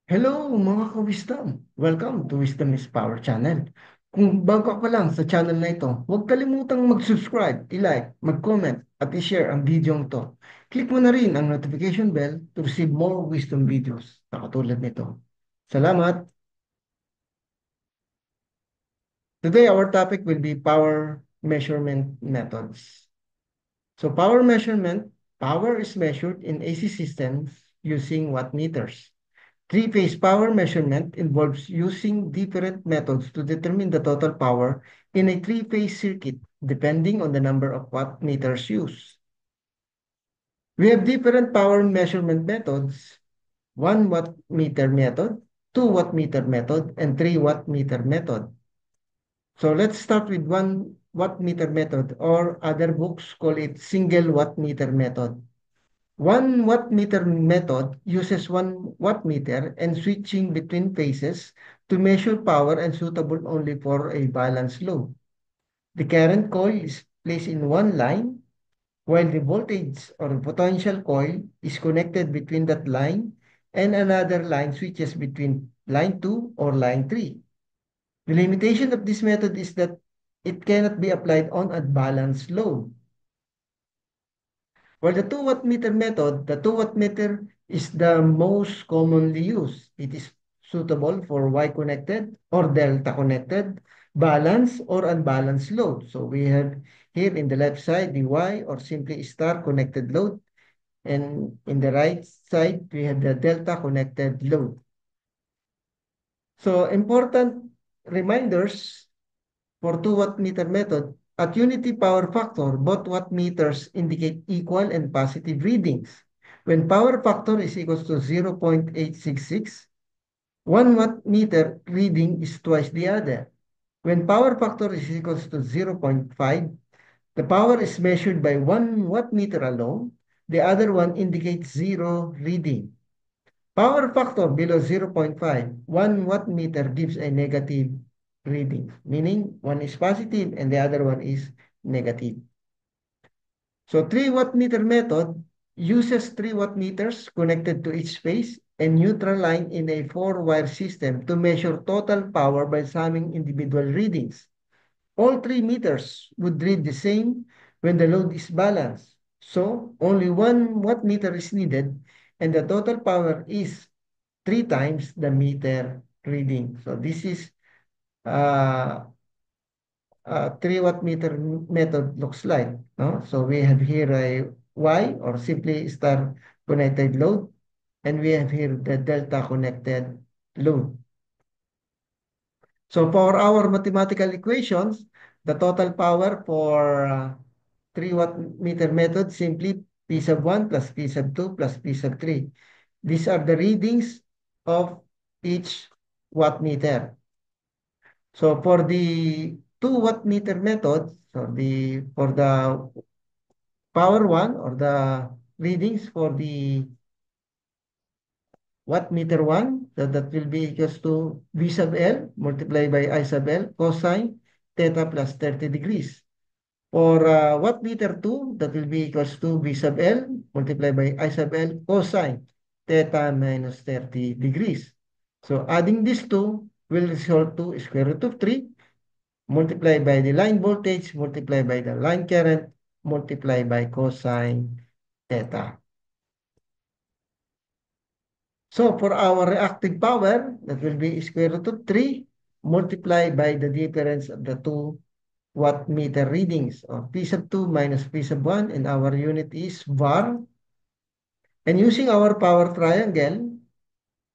Hello mga ka-wisdom! Welcome to Wisdom is Power channel. Kung bago ka pa lang sa channel na ito, huwag kalimutang mag-subscribe, i-like, mag-comment at i-share ang video to. Click mo na rin ang notification bell to receive more wisdom videos na katulad nito. Salamat! Today our topic will be power measurement methods. So power is measured in AC systems using watt meters. Three-phase power measurement involves using different methods to determine the total power in a three-phase circuit, depending on the number of watt meters used. We have different power measurement methods: 1 watt meter method, 2 watt meter method, and 3 watt meter method. So let's start with 1 watt meter method, or other books call it single watt meter method. 1 watt meter method uses 1 watt meter and switching between phases to measure power and suitable only for a balanced load. The current coil is placed in one line, while the voltage or potential coil is connected between that line and another line switches between line 2 or line 3. The limitation of this method is that it cannot be applied on a balanced load. For the 2 watt meter method, the 2 watt meter is the most commonly used. It is suitable for Y connected or delta connected, balanced or unbalanced load. So we have here in the left side the Y or simply star connected load, and in the right side we have the delta connected load. So important reminders for 2 watt meter method: at unity power factor, both watt meters indicate equal and positive readings. When power factor is equals to 0.866, 1 watt meter reading is twice the other. When power factor is equals to 0.5, the power is measured by 1 watt meter alone. The other one indicates zero reading. Power factor below 0.5, 1 watt meter gives a negative reading, meaning one is positive and the other one is negative. So 3 watt meter method uses 3 watt meters connected to each phase and neutral line in a four-wire system to measure total power by summing individual readings. All 3 meters would read the same when the load is balanced. So only 1 watt meter is needed and the total power is 3 times the meter reading. So this is uh, 3 watt meter method looks like. No? So we have here a Y or simply star connected load, and we have here the delta connected load. So for our mathematical equations, the total power for 3 watt meter method simply P sub 1 plus P sub 2 plus P sub 3. These are the readings of each watt meter. So for the 2 watt meter method, so for the power one or the readings for the watt meter one, so that will be equals to V sub L multiplied by I sub L cosine theta plus 30 degrees. For watt meter 2, that will be equals to V sub L multiplied by I sub L cosine theta minus 30 degrees. So adding these two will result to square root of 3 multiplied by the line voltage multiplied by the line current multiplied by cosine theta. So for our reactive power, that will be square root of 3 multiplied by the difference of the 2 watt meter readings of P sub 2 minus P sub 1, and our unit is var. And using our power triangle,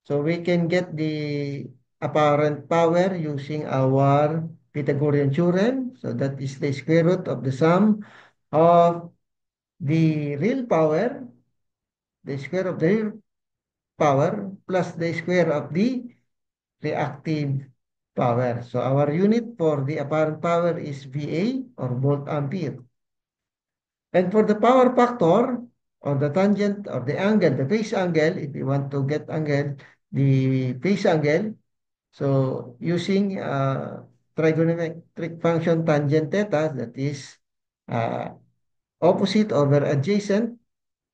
so we can get the apparent power using our Pythagorean theorem. So that is the square root of the sum of the real power, the square of the real power plus the square of the reactive power. So our unit for the apparent power is VA or volt ampere. And for the power factor or the tangent or the angle, the phase angle, if you want to get angle, the phase angle, so using trigonometric function tangent theta, that is uh, opposite over adjacent,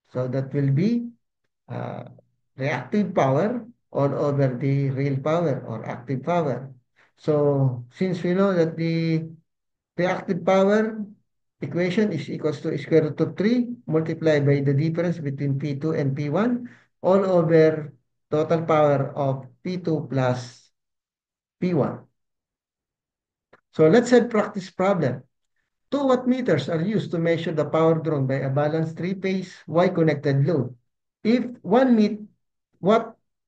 so that will be uh, reactive power all over the real power or active power. So since we know that the reactive power equation is equals to square root of 3 multiplied by the difference between P2 and P1 all over total power of P2 plus P1. So let's have practice problem. Two wattmeters are used to measure the power drawn by a balanced three-phase Y-connected load. If watt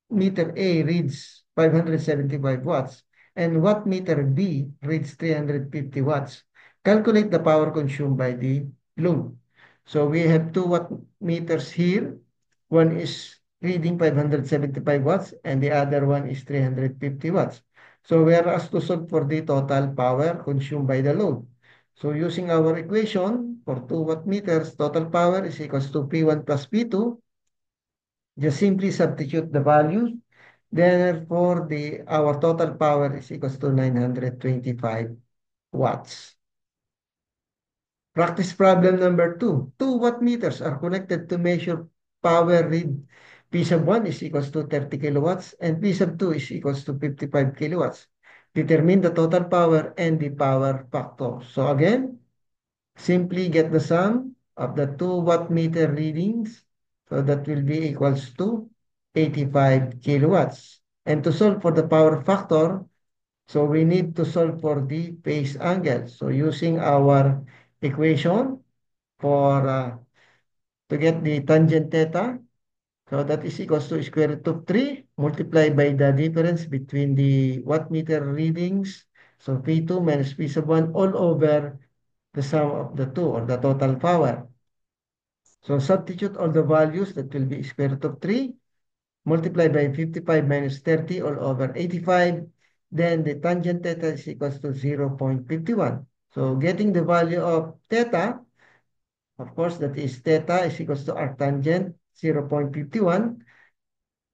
meter A reads 575 watts and watt meter B reads 350 watts, calculate the power consumed by the load. So we have two watt meters here. One is reading 575 watts and the other one is 350 watts. So we are asked to solve for the total power consumed by the load. So using our equation for 2 watt meters, total power is equals to P1 plus P2. Just simply substitute the values. Therefore, our total power is equals to 925 watts. Practice problem number 2. Two wattmeters are connected to measure power read. P sub 1 is equals to 30 kilowatts and P sub 2 is equals to 55 kilowatts. Determine the total power and the power factor. So again, simply get the sum of the two wattmeter readings. So that will be equals to 85 kilowatts. And to solve for the power factor, so we need to solve for the phase angle. So using our equation for to get the tangent theta, so that is equals to square root of 3 multiplied by the difference between the wattmeter readings. So P2 minus P sub 1 all over the sum of the two or the total power. So substitute all the values, that will be square root of 3 multiplied by 55 minus 30 all over 85. Then the tangent theta is equals to 0.51. So getting the value of theta, of course, that is theta is equals to arctangent 0.51.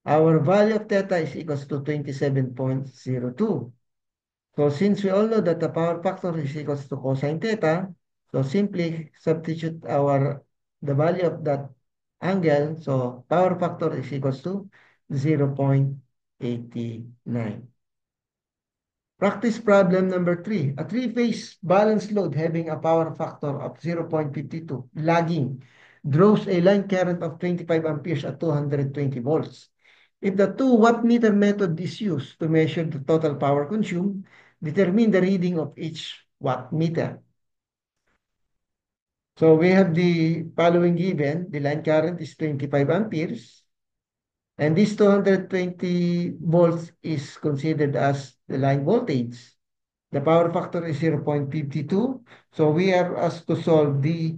Our value of theta is equals to 27.02. So since we all know that the power factor is equals to cosine theta, so simply substitute the value of that angle. So power factor is equals to 0.89. Practice problem number 3. A three-phase balanced load having a power factor of 0.52 lagging draws a line current of 25 amperes at 220 volts. If the 2 wattmeter method is used to measure the total power consumed, determine the reading of each wattmeter. So we have the following given. The line current is 25 amperes. And this 220 volts is considered as the line voltage. The power factor is 0.52. So we are asked to solve the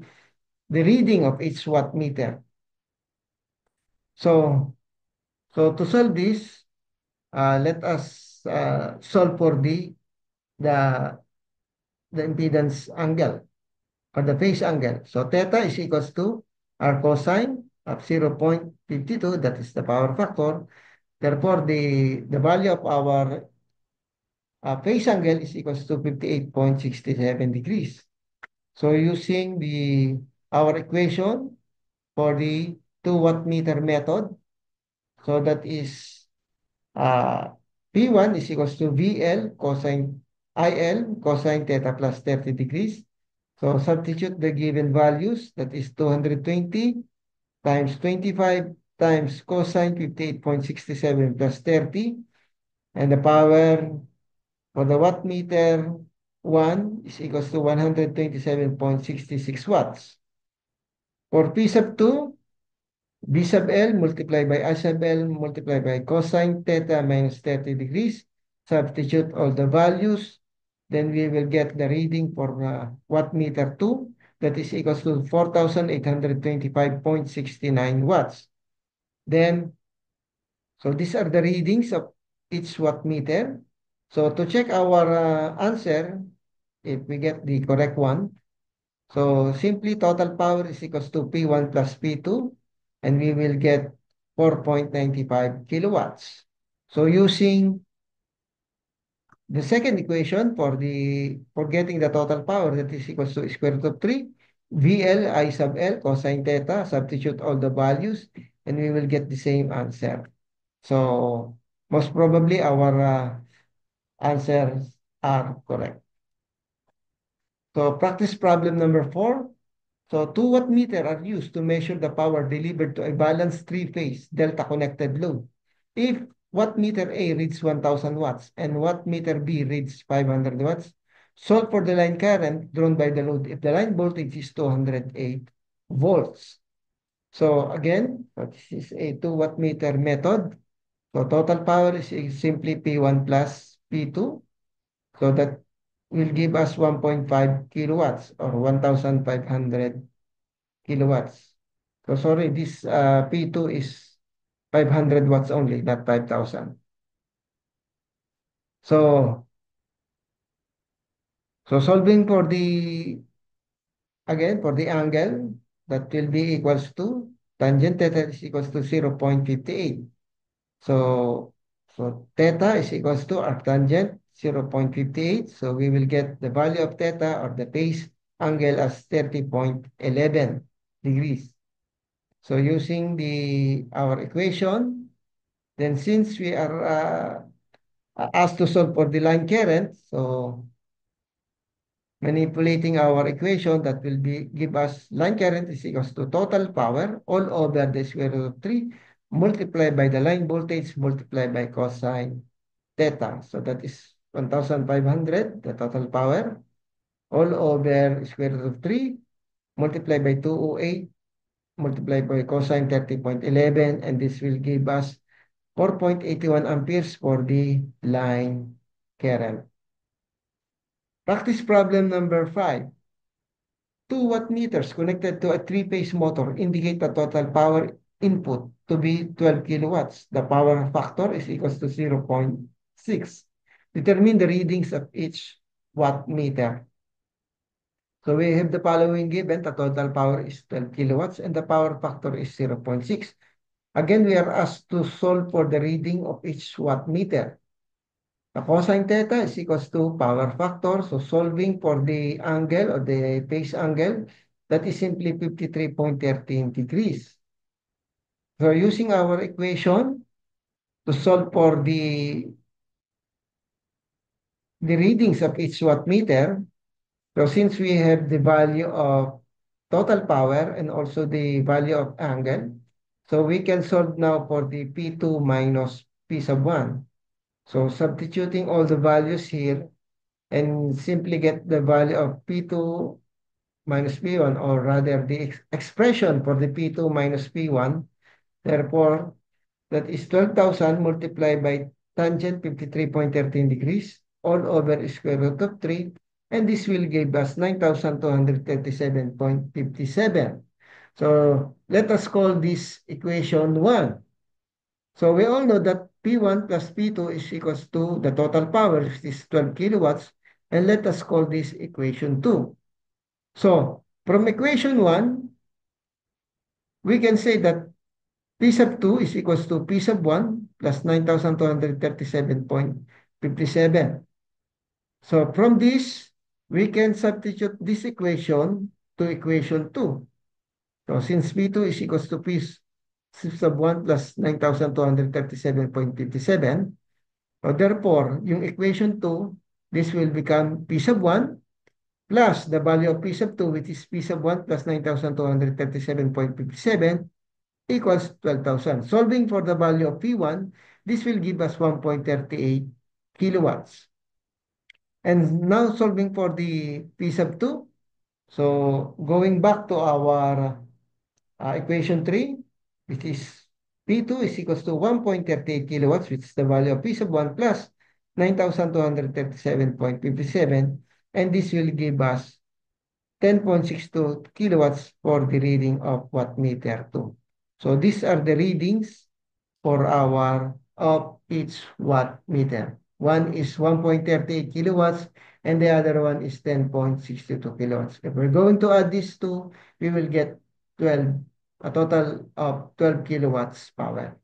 reading of each wattmeter. So to solve this, let us solve for the, the impedance angle or the phase angle. So theta is equals to our cosine of 0.52. That is the power factor. Therefore, the value of our phase angle is equals to 58.67 degrees. So using our equation for the 2 wattmeter method, so that is P1 is equals to VL cosine IL cosine theta plus 30 degrees. So substitute the given values, that is 220 times 25 times cosine 58.67 plus 30, and the power for the wattmeter 1 is equals to 127.66 watts. For P sub 2, B sub L multiplied by I sub L multiplied by cosine theta minus 30 degrees. Substitute all the values. Then we will get the reading for wattmeter 2. That is equals to 4,825.69 watts. Then, so these are the readings of each wattmeter. So to check our answer, if we get the correct one, so simply total power is equals to P1 plus P2, and we will get 4.95 kilowatts. So using the second equation for getting the total power, that is equals to square root of 3, VL I sub L cosine theta, substitute all the values, and we will get the same answer. So Most probably our answers are correct. So practice problem number 4. So 2 watt meter are used to measure the power delivered to a balanced three-phase delta connected load. If watt meter A reads 1000 watts and watt meter B reads 500 watts, solve for the line current drawn by the load if the line voltage is 208 volts. So again, this is a 2 watt meter method. So total power is simply P1 plus P2. So that will give us 1.5 kilowatts or 1,500 kilowatts. So sorry, this P2 is 500 watts only, not 5,000. So, so solving for the, again, for the angle, that will be equals to tangent theta is equals to 0.58. So, so theta is equals to arctangent 0.58. So we will get the value of theta or the phase angle as 30.11 degrees. So using our equation, then since we are asked to solve for the line current, so manipulating our equation, that will give us line current is equals to total power all over the square root of 3 multiplied by the line voltage multiplied by cosine theta. So that is 1,500, the total power, all over square root of 3 multiplied by 208 multiplied by cosine 30.11, and this will give us 4.81 amperes for the line current. Practice problem number 5. 2 watt meters connected to a three-phase motor indicate the total power input to be 12 kilowatts. The power factor is equals to 0.6. Determine the readings of each watt meter. So we have the following given. The total power is 12 kilowatts and the power factor is 0.6. Again, we are asked to solve for the reading of each watt meter. The cosine theta is equals to power factor. So solving for the angle or the phase angle, that is simply 53.13 degrees. So using our equation to solve for the readings of each watt meter, so since we have the value of total power and also the value of angle, so we can solve now for the P2 minus P sub 1. So substituting all the values here and simply get the value of P2 minus P1, or rather the expression for the P2 minus P1. Therefore, that is 12,000 multiplied by tangent 53.13 degrees all over square root of 3. And this will give us 9,237.57. So let us call this equation 1. So we all know that P1 plus P2 is equals to the total power, which is 12 kilowatts. And let us call this equation 2. So from equation 1, we can say that P sub 2 is equals to P sub 1 plus 9,237.57. So from this, we can substitute this equation to equation 2. So since P2 is equals to P sub 1 plus 9,237.57, so therefore, yung equation 2, this will become P sub 1 plus the value of P sub 2, which is P sub 1 plus 9,237.57 equals 12,000. Solving for the value of P1, this will give us 1.38 kilowatts. And now solving for the P sub 2. So going back to our equation 3, which is P2 is equals to 1.38 kilowatts, which is the value of P sub 1 plus 9,237.57. And this will give us 10.62 kilowatts for the reading of watt meter 2. So these are the readings for our of each watt meter. One is 1.38 kilowatts and the other one is 10.62 kilowatts. If we're going to add these two, we will get 12, a total of 12 kilowatts power.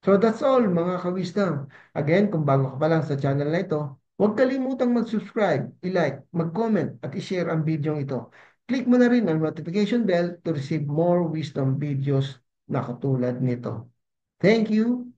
So that's all mga ka-wisdom. Again, kung bago ka pa lang sa channel na ito, huwag kalimutang mag-subscribe, i-like, mag-comment at i-share ang video ito. Click mo na rin ang notification bell to receive more wisdom videos na katulad nito. Thank you.